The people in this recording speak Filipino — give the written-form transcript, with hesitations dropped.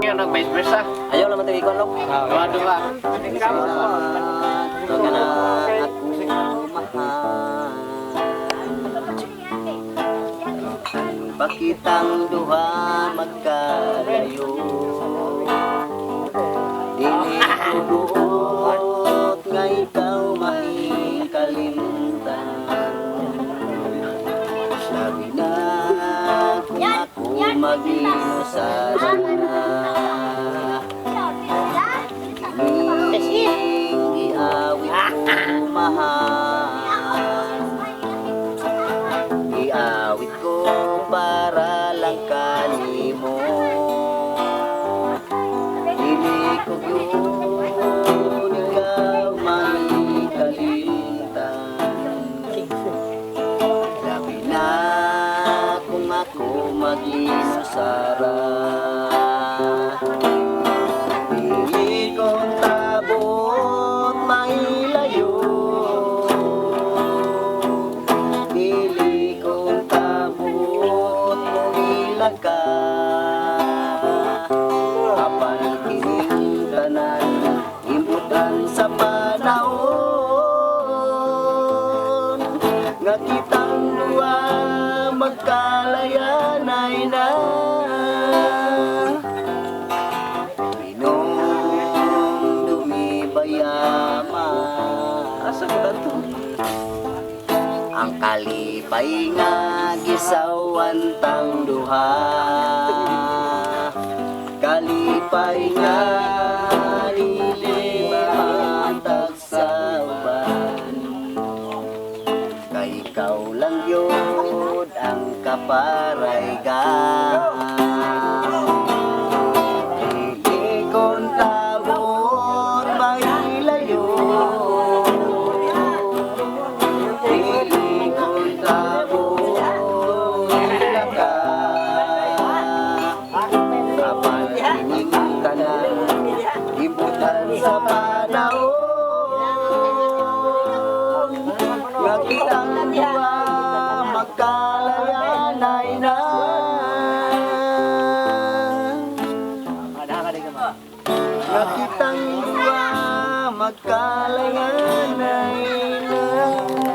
Yan ang vice versa. Ayaw naman tayo ikon, Lok. Waduh lah. Ito ka na ako mahal. Bakit ang duha magkalayo? Dili ko buot nga ikaw mahikalimtan. Sabi na kung ako mag-inusara na. Iawit ko mahal. Iawit ko para lang kanimo. Dili ko yun ikaw mahikalimtan. Labi na kung ako mag-isusara. Dili kong tabot mailayo. Dili kong tabot mong ilaga. Apan kining tanan imbutan sa panahon. Nga kitang duwa magkalayanay na. Ang kalipay nga gisawan tang duha. Kalipay nga dili matag sa uban. Kay ikaw lang yun ang kaparaygan. Dili kon tabor mailayo. Sa panahon nga kitang duwa magkalayanay na. Nga kitang duwa magkalayanay na.